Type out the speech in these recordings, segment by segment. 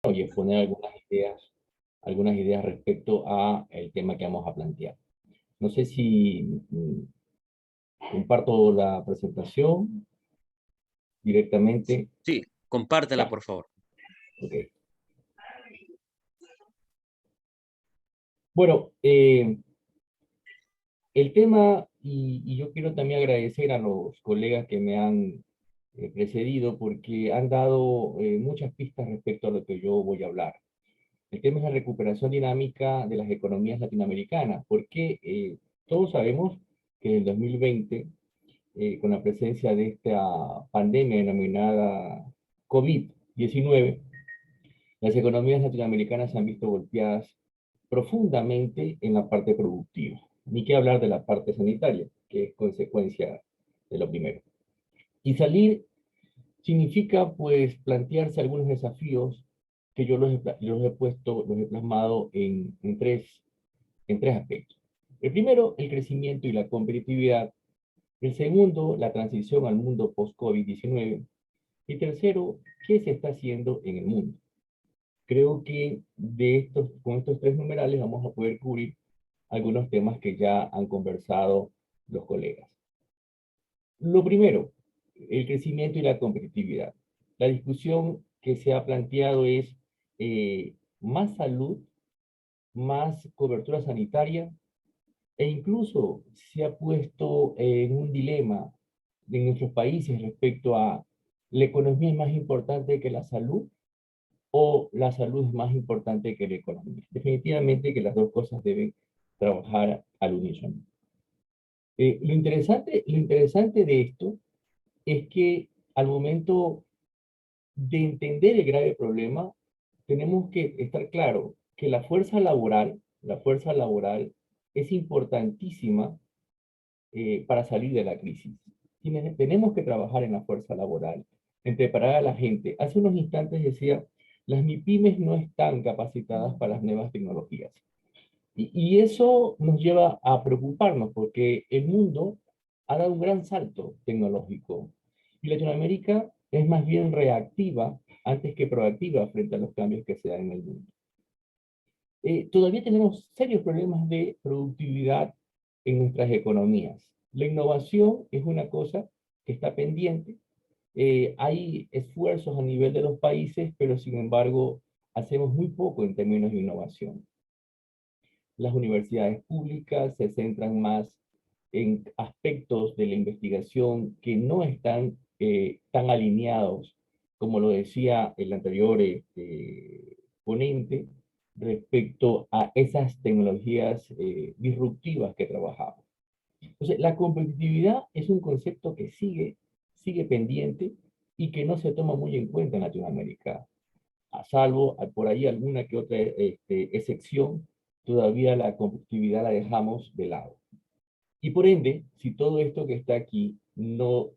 y exponer algunas ideas respecto a el tema que vamos a plantear. No sé si comparto la presentación directamente. Sí, compártela, Ya, por favor. ok. Bueno, el tema, y yo quiero también agradecer a los colegas que me han precedido porque han dado muchas pistas respecto a lo que yo voy a hablar. El tema es la recuperación dinámica de las economías latinoamericanas, porque todos sabemos que en el 2020, con la presencia de esta pandemia denominada COVID-19, las economías latinoamericanas se han visto golpeadas profundamente en la parte productiva. Ni qué hablar de la parte sanitaria, que es consecuencia de lo primero. Y salir significa, pues, plantearse algunos desafíos que yo los he plasmado en tres aspectos. El primero, el crecimiento y la competitividad. El segundo, la transición al mundo post-COVID-19. Y tercero, ¿qué se está haciendo en el mundo? Creo que con estos tres numerales vamos a poder cubrir algunos temas que ya han conversado los colegas. Lo primero, el crecimiento y la competitividad. La discusión que se ha planteado es más salud, más cobertura sanitaria, e incluso se ha puesto en un dilema en nuestros países respecto a la economía es más importante que la salud o la salud es más importante que la economía. Definitivamente que las dos cosas deben trabajar al unísono. Lo interesante de esto es que al momento de entender el grave problema, tenemos que estar claro que la fuerza laboral es importantísima para salir de la crisis. Tenemos que trabajar en la fuerza laboral, en preparar a la gente. Hace unos instantes decía, las MIPIMES no están capacitadas para las nuevas tecnologías. Y eso nos lleva a preocuparnos porque el mundo ha dado un gran salto tecnológico y Latinoamérica es más bien reactiva antes que proactiva frente a los cambios que se dan en el mundo. Todavía tenemos serios problemas de productividad en nuestras economías. La innovación es una cosa que está pendiente. Hay esfuerzos a nivel de los países, pero sin embargo hacemos muy poco en términos de innovación. Las universidades públicas se centran más en aspectos de la investigación que no están tan alineados, como lo decía el anterior ponente, respecto a esas tecnologías disruptivas que trabajamos. Entonces, la competitividad es un concepto que sigue pendiente y que no se toma muy en cuenta en Latinoamérica, a salvo por ahí alguna que otra excepción, todavía la competitividad la dejamos de lado. Y por ende, si todo esto que está aquí no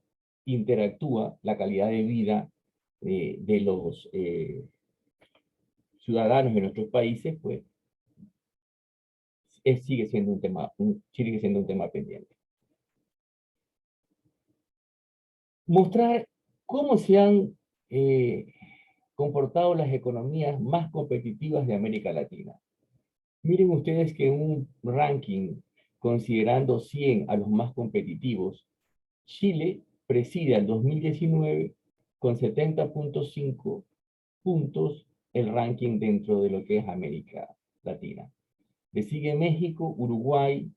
interactúa, la calidad de vida de los ciudadanos de nuestros países, pues sigue siendo un tema pendiente. Mostrar cómo se han comportado las economías más competitivas de América Latina. Miren ustedes que en un ranking considerando 100 a los más competitivos, Chile preside al 2019 con 70.5 puntos el ranking dentro de lo que es América Latina. Le sigue México, Uruguay,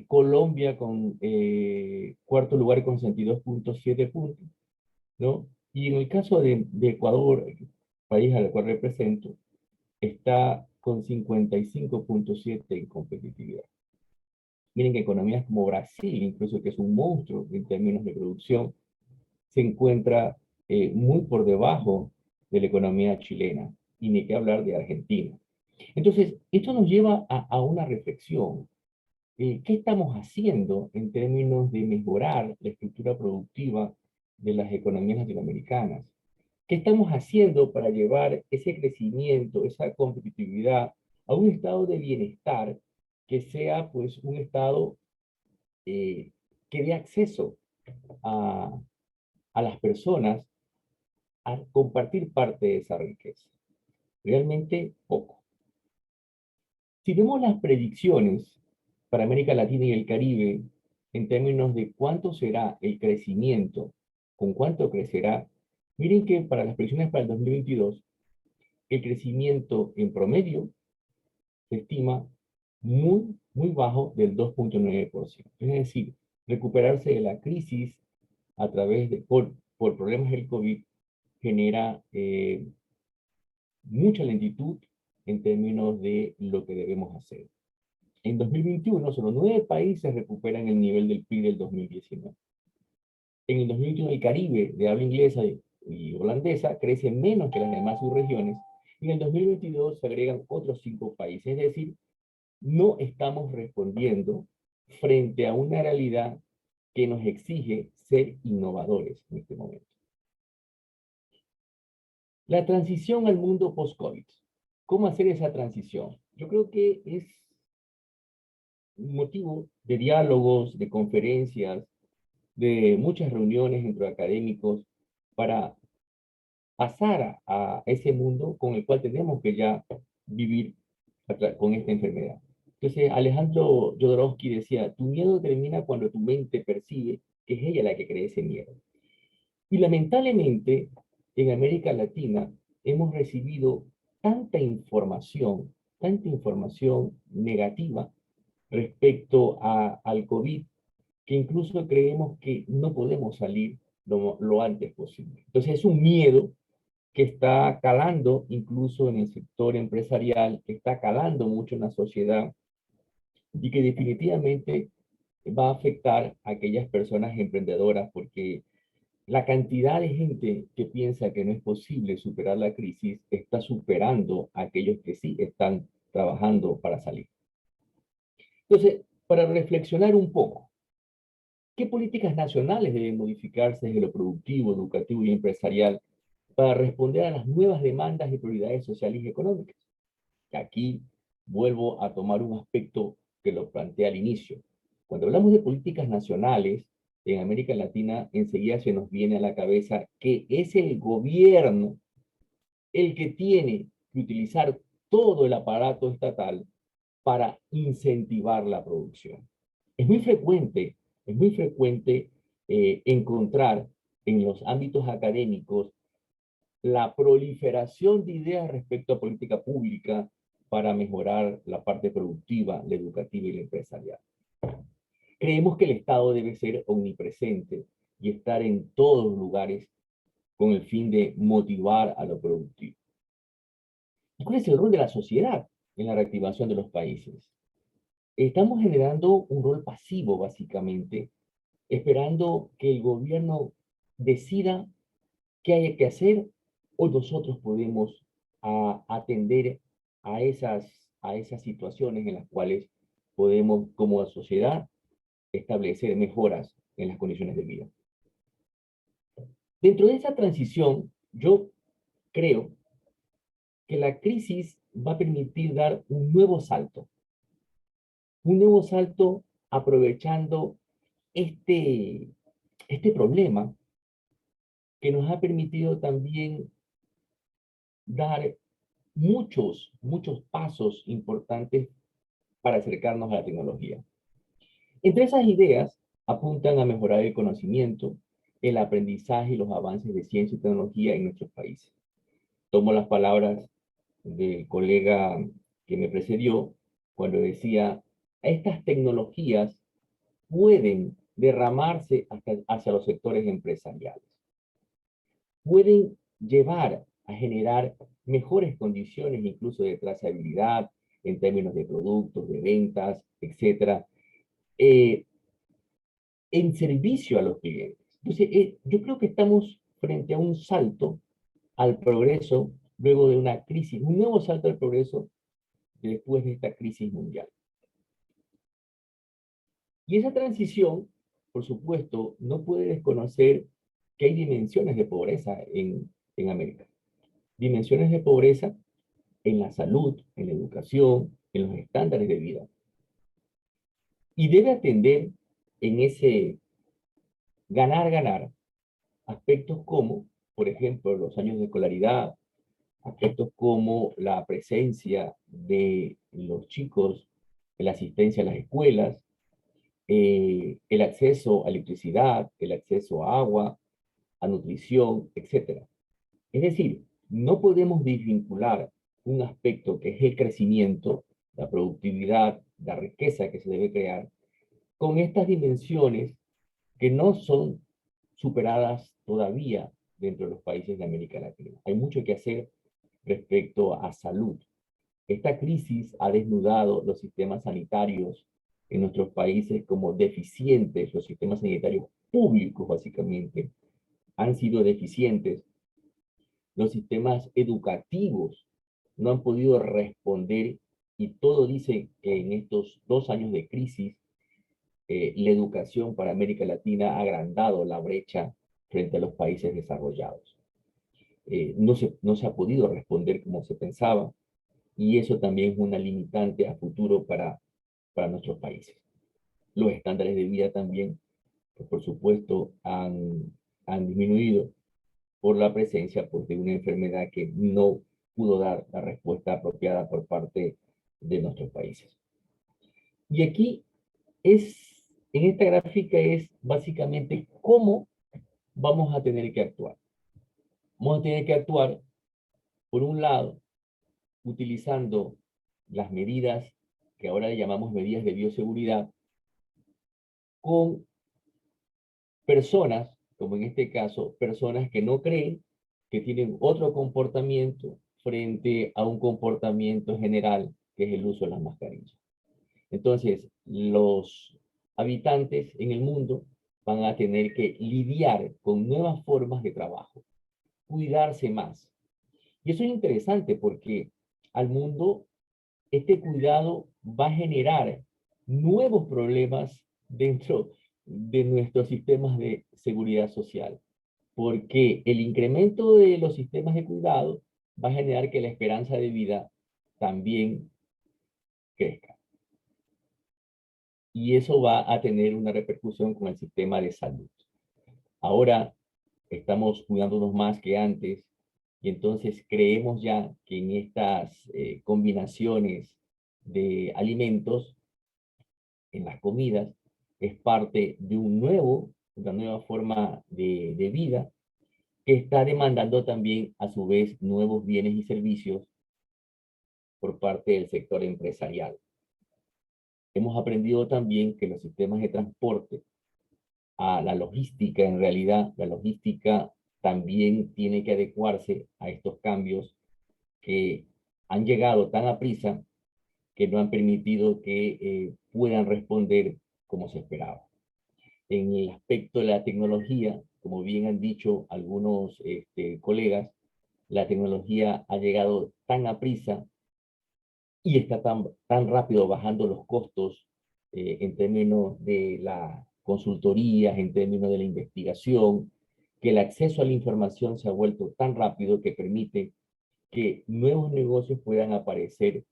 Colombia con cuarto lugar con 62.7 puntos, ¿no? Y en el caso de Ecuador, país al cual represento, está con 55.7 en competitividad. Miren que economías como Brasil, incluso que es un monstruo en términos de producción, se encuentra muy por debajo de la economía chilena, y ni qué hablar de Argentina. Entonces, esto nos lleva a una reflexión. ¿Qué estamos haciendo en términos de mejorar la estructura productiva de las economías latinoamericanas? ¿Qué estamos haciendo para llevar ese crecimiento, esa competitividad a un estado de bienestar que sea pues un estado que dé acceso a, a las personas a compartir parte de esa riqueza. Realmente poco. Si vemos las predicciones para América Latina y el Caribe en términos de cuánto será el crecimiento, con cuánto crecerá, miren que para las predicciones para el 2022, el crecimiento en promedio se estima muy bajo del 2,9%. Es decir, recuperarse de la crisis a través por problemas del COVID genera mucha lentitud en términos de lo que debemos hacer. En 2021, solo 9 países recuperan el nivel del PIB del 2019. En el 2021, el Caribe, de habla inglesa y holandesa, crece menos que las demás subregiones, y en el 2022 se agregan otros 5 países. Es decir, no estamos respondiendo frente a una realidad que nos exige ser innovadores en este momento. La transición al mundo post-COVID. ¿Cómo hacer esa transición? Yo creo que es motivo de diálogos, de conferencias, de muchas reuniones entre académicos para pasar a ese mundo con el cual tenemos que ya vivir con esta enfermedad. Entonces, Alejandro Jodorowsky decía, tu miedo termina cuando tu mente percibe que es ella la que cree ese miedo. Y lamentablemente, en América Latina hemos recibido tanta información negativa respecto al COVID, que incluso creemos que no podemos salir lo antes posible. Entonces es un miedo que está calando incluso en el sector empresarial, que está calando mucho en la sociedad y que definitivamente va a afectar a aquellas personas emprendedoras porque la cantidad de gente que piensa que no es posible superar la crisis está superando a aquellos que sí están trabajando para salir. Entonces, para reflexionar un poco, ¿qué políticas nacionales deben modificarse desde lo productivo, educativo y empresarial para responder a las nuevas demandas y prioridades sociales y económicas? Aquí vuelvo a tomar un aspecto que lo planteé al inicio. Cuando hablamos de políticas nacionales en América Latina, enseguida se nos viene a la cabeza que es el gobierno el que tiene que utilizar todo el aparato estatal para incentivar la producción. Es muy frecuente, es muy frecuente encontrar en los ámbitos académicos la proliferación de ideas respecto a política pública para mejorar la parte productiva, la educativa y la empresarial. Creemos que el Estado debe ser omnipresente y estar en todos los lugares con el fin de motivar a lo productivo. ¿Y cuál es el rol de la sociedad en la reactivación de los países? Estamos generando un rol pasivo, básicamente, esperando que el gobierno decida qué hay que hacer o nosotros podemos atender a esas situaciones en las cuales podemos, como sociedad, establecer mejoras en las condiciones de vida. Dentro de esa transición, yo creo que la crisis va a permitir dar un nuevo salto aprovechando este, este problema que nos ha permitido también dar muchos pasos importantes para acercarnos a la tecnología. Entre esas ideas apuntan a mejorar el conocimiento, el aprendizaje y los avances de ciencia y tecnología en nuestros países. Tomo las palabras del colega que me precedió cuando decía, estas tecnologías pueden derramarse hacia los sectores empresariales, pueden llevar a generar mejores condiciones incluso de trazabilidad en términos de productos, de ventas, etcétera, eh, en servicio a los clientes. Entonces, yo creo que estamos frente a un salto al progreso luego de una crisis, un nuevo salto al progreso después de esta crisis mundial. Y esa transición, por supuesto, no puede desconocer que hay dimensiones de pobreza en América. Dimensiones de pobreza en la salud, en la educación, en los estándares de vida. Y debe atender en ese ganar-ganar aspectos como, por ejemplo, los años de escolaridad, aspectos como la presencia de los chicos, la asistencia a las escuelas, el acceso a electricidad, el acceso a agua, a nutrición, etcétera. Es decir, no podemos desvincular un aspecto que es el crecimiento, la productividad, la riqueza que se debe crear, con estas dimensiones que no son superadas todavía dentro de los países de América Latina. Hay mucho que hacer respecto a salud. Esta crisis ha desnudado los sistemas sanitarios en nuestros países como deficientes. Los sistemas sanitarios públicos, básicamente, han sido deficientes. Los sistemas educativos no han podido responder, y todo dice que en estos 2 años de crisis, la educación para América Latina ha agrandado la brecha frente a los países desarrollados. No se ha podido responder como se pensaba, y eso también es una limitante a futuro para nuestros países. Los estándares de vida también, pues, por supuesto, han disminuido por la presencia, pues, de una enfermedad que no pudo dar la respuesta apropiada por parte de nuestros países. Y aquí en esta gráfica es básicamente cómo vamos a tener que actuar. Vamos a tener que actuar, por un lado, utilizando las medidas que ahora le llamamos medidas de bioseguridad, con personas, como en este caso, personas que no creen, que tienen otro comportamiento frente a un comportamiento general, que es el uso de las mascarillas. Entonces, los habitantes en el mundo van a tener que lidiar con nuevas formas de trabajo, cuidarse más. Y eso es interesante porque al mundo este cuidado va a generar nuevos problemas dentro de nuestros sistemas de seguridad social, porque el incremento de los sistemas de cuidado va a generar que la esperanza de vida también crezca. Y eso va a tener una repercusión con el sistema de salud. Ahora estamos cuidándonos más que antes, y entonces creemos ya que en estas combinaciones de alimentos, en las comidas, es parte de una nueva forma de vida, que está demandando también a su vez nuevos bienes y servicios por parte del sector empresarial. Hemos aprendido también que los sistemas de transporte, a la logística, en realidad, la logística también tiene que adecuarse a estos cambios que han llegado tan a prisa que no han permitido que puedan responder como se esperaba. En el aspecto de la tecnología, como bien han dicho algunos colegas, la tecnología ha llegado tan a prisa y está tan rápido bajando los costos en términos de la consultoría, en términos de la investigación, que el acceso a la información se ha vuelto tan rápido que permite que nuevos negocios puedan aparecer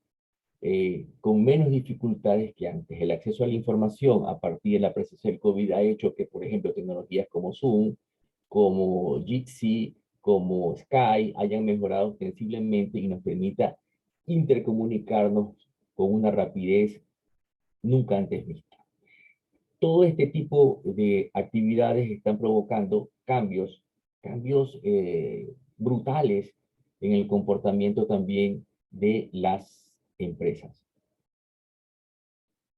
con menos dificultades que antes. El acceso a la información a partir de la presencia del COVID ha hecho que, por ejemplo, tecnologías como Zoom, como Jitsi, como Sky hayan mejorado sensiblemente y nos permita intercomunicarnos con una rapidez nunca antes vista. Todo este tipo de actividades están provocando cambios brutales en el comportamiento también de las empresas.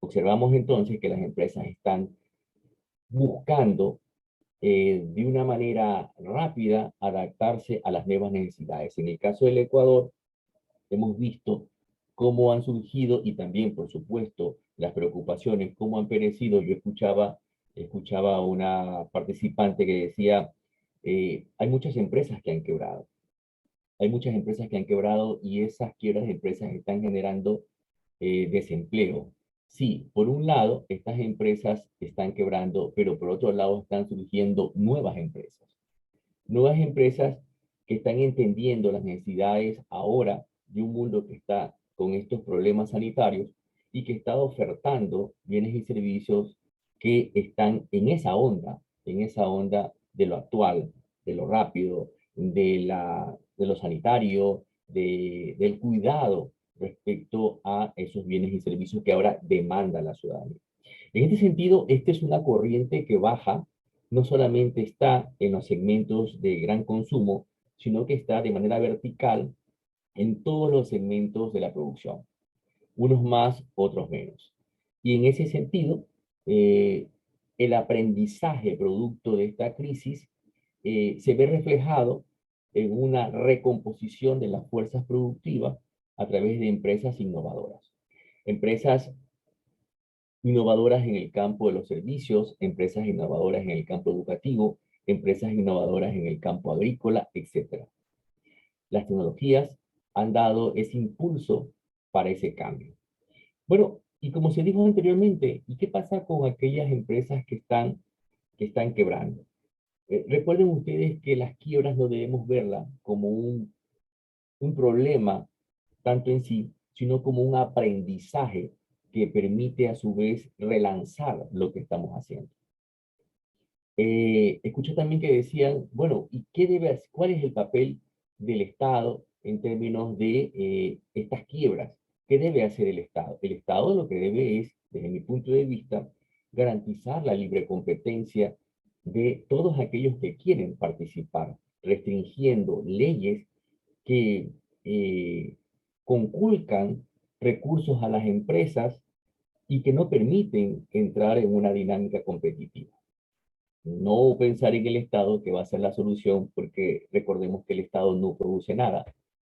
Observamos entonces que las empresas están buscando de una manera rápida adaptarse a las nuevas necesidades. En el caso del Ecuador, hemos visto cómo han surgido y también, por supuesto, las preocupaciones, cómo han perecido. Yo escuchaba a una participante que decía, hay muchas empresas que han quebrado. Hay muchas empresas que han quebrado y esas quiebras de empresas están generando desempleo. Sí, por un lado, estas empresas están quebrando, pero por otro lado están surgiendo nuevas empresas. Nuevas empresas que están entendiendo las necesidades ahora de un mundo que está con estos problemas sanitarios y que está ofertando bienes y servicios que están en esa onda de lo actual, de lo rápido, de lo sanitario, del cuidado respecto a esos bienes y servicios que ahora demanda la ciudadanía. En este sentido, esta es una corriente que baja, no solamente está en los segmentos de gran consumo, sino que está de manera vertical en todos los segmentos de la producción, unos más, otros menos. Y en ese sentido, eh, el aprendizaje producto de esta crisis se ve reflejado en una recomposición de las fuerzas productivas a través de empresas innovadoras. Empresas innovadoras en el campo de los servicios, empresas innovadoras en el campo educativo, empresas innovadoras en el campo agrícola, etcétera. Las tecnologías han dado ese impulso para ese cambio. Bueno, y como se dijo anteriormente, ¿y qué pasa con aquellas empresas que están quebrando? Recuerden ustedes que las quiebras no debemos verlas como un problema tanto en sí, sino como un aprendizaje que permite a su vez relanzar lo que estamos haciendo. Escuché también que decían, bueno, ¿y cuál es el papel del Estado en términos de estas quiebras? ¿Qué debe hacer el Estado? El Estado lo que debe es, desde mi punto de vista, garantizar la libre competencia de todos aquellos que quieren participar, restringiendo leyes que conculcan recursos a las empresas y que no permiten entrar en una dinámica competitiva. No pensar en el Estado que va a ser la solución, porque recordemos que el Estado no produce nada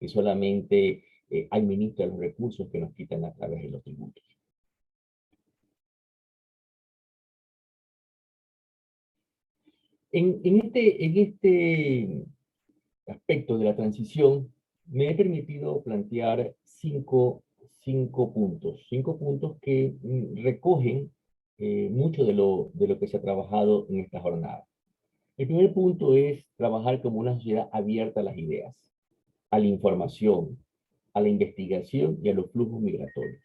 y solamente administra los recursos que nos quitan a través de los tributos. En este aspecto de la transición, me he permitido plantear cinco puntos que recogen mucho de lo que se ha trabajado en esta jornada. El primer punto es trabajar como una sociedad abierta a las ideas, a la información, a la investigación y a los flujos migratorios.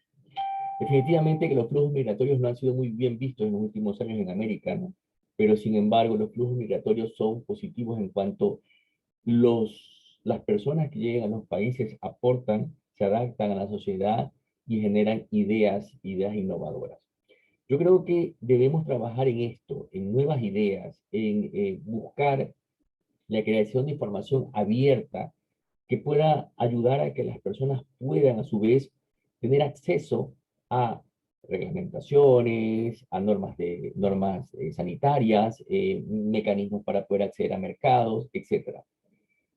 Definitivamente que los flujos migratorios no han sido muy bien vistos en los últimos años en América, ¿no? Pero sin embargo, los flujos migratorios son positivos en cuanto las personas que llegan a los países aportan, se adaptan a la sociedad y generan ideas innovadoras. Yo creo que debemos trabajar en esto, en nuevas ideas, en buscar la creación de información abierta que pueda ayudar a que las personas puedan a su vez tener acceso a reglamentaciones, a normas sanitarias, mecanismos para poder acceder a mercados, etcétera.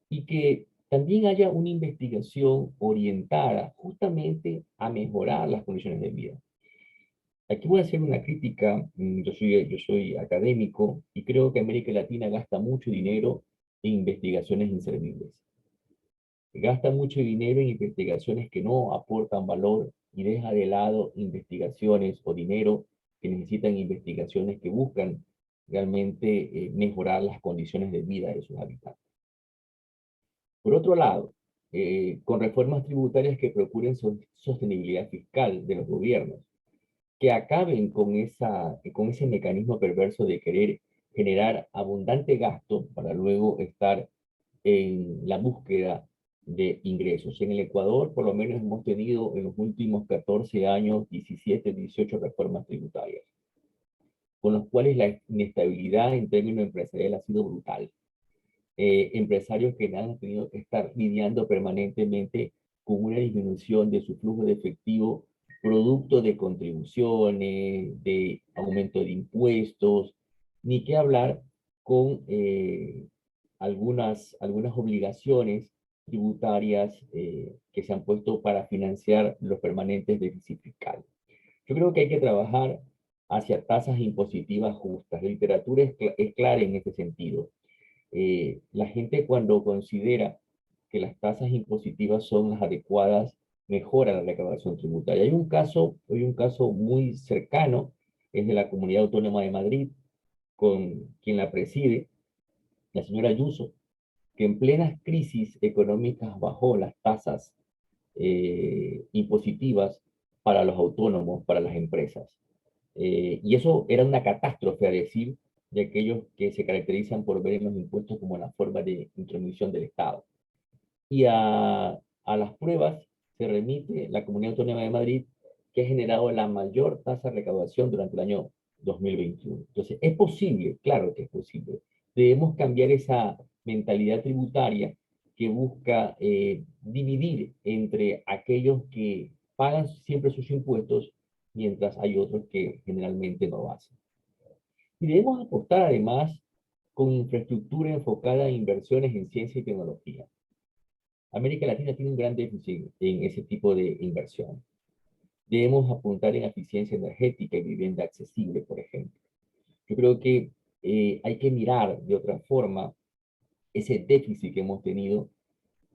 Y que también haya una investigación orientada justamente a mejorar las condiciones de vida. Aquí voy a hacer una crítica. Yo soy académico y creo que América Latina gasta mucho dinero en investigaciones inservibles. Gasta mucho dinero en investigaciones que no aportan valor y deja de lado investigaciones o dinero que necesitan investigaciones que buscan realmente mejorar las condiciones de vida de sus habitantes. Por otro lado, con reformas tributarias que procuren sostenibilidad fiscal de los gobiernos, que acaben con ese mecanismo perverso de querer generar abundante gasto para luego estar en la búsqueda de ingresos. En el Ecuador, por lo menos, hemos tenido en los últimos 14 años 17, 18 reformas tributarias, con los cuales la inestabilidad en términos empresariales ha sido brutal. Empresarios que han tenido que estar lidiando permanentemente con una disminución de su flujo de efectivo, producto de contribuciones, de aumento de impuestos, ni qué hablar con algunas obligaciones tributarias que se han puesto para financiar los permanentes déficit fiscal. Yo creo que hay que trabajar hacia tasas impositivas justas. La literatura es clara en este sentido. La gente cuando considera que las tasas impositivas son las adecuadas, mejora la recaudación tributaria. Hay un caso muy cercano, es de la Comunidad Autónoma de Madrid, con quien la preside, la señora Ayuso, que en plenas crisis económicas bajó las tasas impositivas para los autónomos, para las empresas. Y eso era una catástrofe, a decir de aquellos que se caracterizan por ver en los impuestos como la forma de intromisión del Estado. Y a las pruebas se remite la Comunidad Autónoma de Madrid, que ha generado la mayor tasa de recaudación durante el año 2021. Entonces, es posible, claro que es posible. Debemos cambiar esa mentalidad tributaria que busca dividir entre aquellos que pagan siempre sus impuestos, mientras hay otros que generalmente no lo hacen. Y debemos apostar además con infraestructura enfocada en inversiones en ciencia y tecnología. América Latina tiene un gran déficit en ese tipo de inversión. Debemos apuntar en eficiencia energética y vivienda accesible, por ejemplo. Yo creo que hay que mirar de otra forma ese déficit que hemos tenido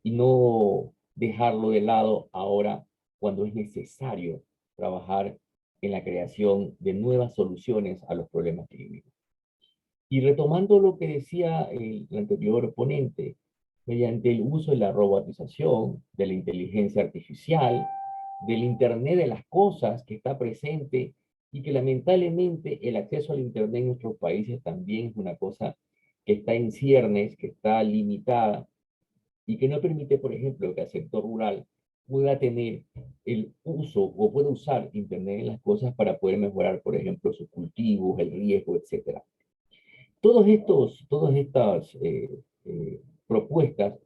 y no dejarlo de lado ahora cuando es necesario trabajar en la creación de nuevas soluciones a los problemas que vivimos. Y retomando lo que decía el anterior ponente, mediante el uso de la robotización, de la inteligencia artificial, del Internet de las cosas que está presente y que lamentablemente el acceso al Internet en nuestros países también es una cosa que está en ciernes, que está limitada y que no permite, por ejemplo, que el sector rural pueda tener el uso o pueda usar Internet en las cosas para poder mejorar, por ejemplo, sus cultivos, el riesgo, etcétera. Todas estas propuestas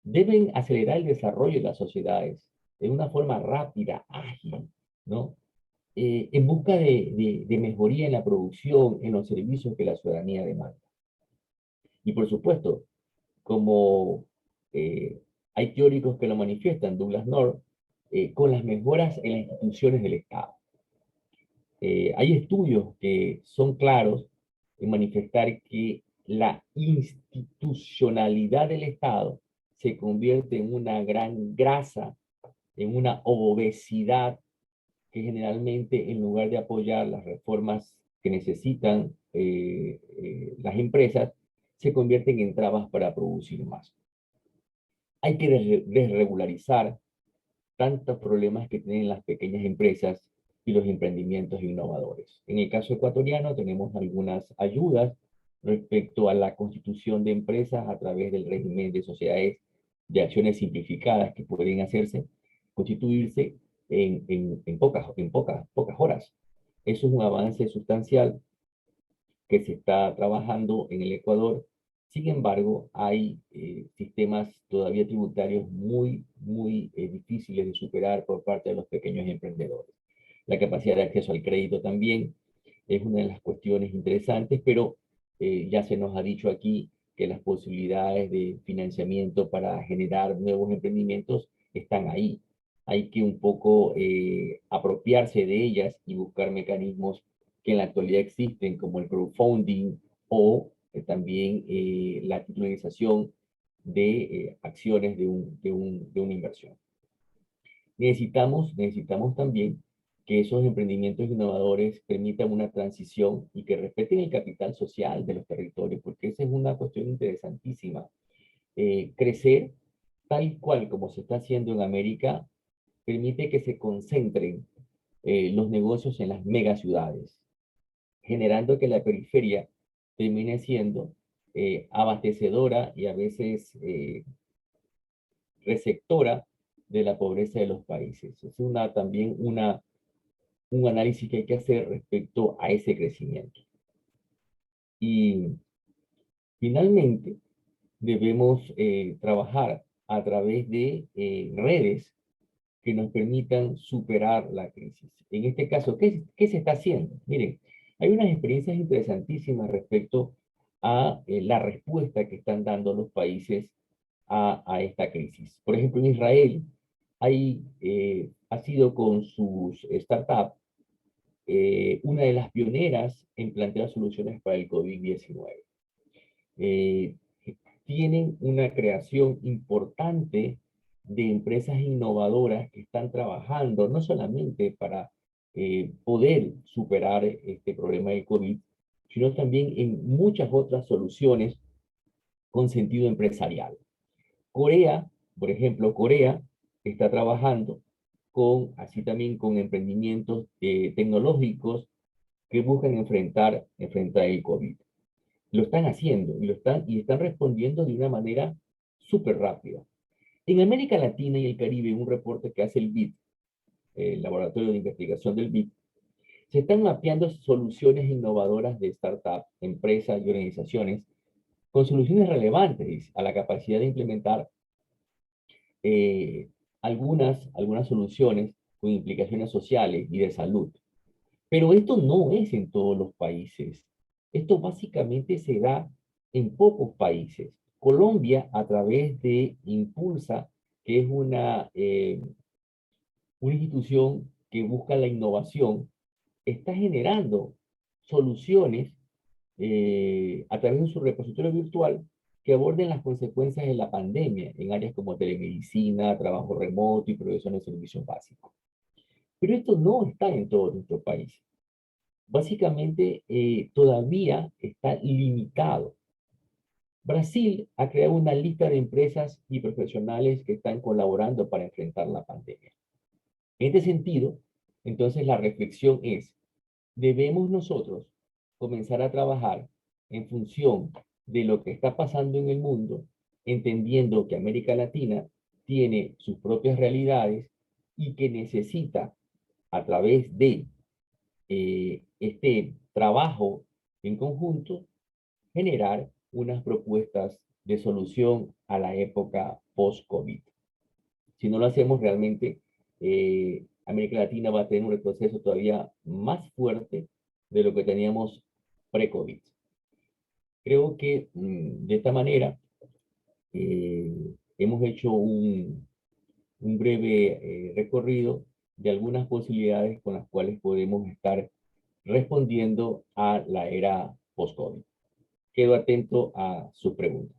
deben acelerar el desarrollo de las sociedades de una forma rápida, ágil, ¿no? En busca de mejoría en la producción, en los servicios que la ciudadanía demanda. Y por supuesto, como eh, hay teóricos que lo manifiestan, Douglas North, con las mejoras en las instituciones del Estado. Hay estudios que son claros en manifestar que la institucionalidad del Estado se convierte en una gran grasa, en una obesidad que generalmente en lugar de apoyar las reformas que necesitan las empresas, se convierten en trabas para producir más. Hay que desregularizar tantos problemas que tienen las pequeñas empresas y los emprendimientos innovadores. En el caso ecuatoriano tenemos algunas ayudas respecto a la constitución de empresas a través del régimen de sociedades de acciones simplificadas que pueden hacerse, constituirse pocas horas. Eso es un avance sustancial que se está trabajando en el Ecuador. Sin embargo, hay sistemas todavía tributarios muy difíciles de superar por parte de los pequeños emprendedores. La capacidad de acceso al crédito también es una de las cuestiones interesantes, pero ya se nos ha dicho aquí que las posibilidades de financiamiento para generar nuevos emprendimientos están ahí. Hay que un poco apropiarse de ellas y buscar mecanismos que en la actualidad existen, como el crowdfunding o también la titularización de acciones de una inversión. Necesitamos también que esos emprendimientos innovadores permitan una transición y que respeten el capital social de los territorios, porque esa es una cuestión interesantísima. Crecer tal cual como se está haciendo en América permite que se concentren los negocios en las megaciudades, generando que la periferia termine siendo abastecedora y a veces receptora de la pobreza de los países. Es también un análisis que hay que hacer respecto a ese crecimiento. Y finalmente, debemos trabajar a través de redes que nos permitan superar la crisis. En este caso, ¿qué se está haciendo? Miren, hay unas experiencias interesantísimas respecto a la respuesta que están dando los países a esta crisis. Por ejemplo, en Israel ha sido con sus startups una de las pioneras en plantear soluciones para el COVID-19. Eh, Tienen una creación importante de empresas innovadoras que están trabajando no solamente para poder superar este problema del COVID, sino también en muchas otras soluciones con sentido empresarial. Corea, por ejemplo, Corea está trabajando así también con emprendimientos tecnológicos que buscan enfrentar el COVID. lo están haciendo y están respondiendo de una manera súper rápida. En América Latina y el Caribe, un reporte que hace el BID, el Laboratorio de Investigación del BID, se están mapeando soluciones innovadoras de startups, empresas y organizaciones con soluciones relevantes a la capacidad de implementar algunas soluciones con implicaciones sociales y de salud. Pero esto no es en todos los países. Esto básicamente se da en pocos países. Colombia, a través de Impulsa, que es una institución que busca la innovación, está generando soluciones a través de su repositorio virtual que aborden las consecuencias de la pandemia en áreas como telemedicina, trabajo remoto y provisión de servicios básicos. Pero esto no está en todo nuestro país. Básicamente, todavía está limitado. Brasil ha creado una lista de empresas y profesionales que están colaborando para enfrentar la pandemia. En este sentido, entonces la reflexión es, debemos nosotros comenzar a trabajar en función de lo que está pasando en el mundo, entendiendo que América Latina tiene sus propias realidades y que necesita, a través de este trabajo en conjunto, generar unas propuestas de solución a la época post-COVID. Si no lo hacemos realmente, América Latina va a tener un retroceso todavía más fuerte de lo que teníamos pre-COVID. Creo que de esta manera hemos hecho un breve recorrido de algunas posibilidades con las cuales podemos estar respondiendo a la era post-COVID. Quedo atento a sus preguntas.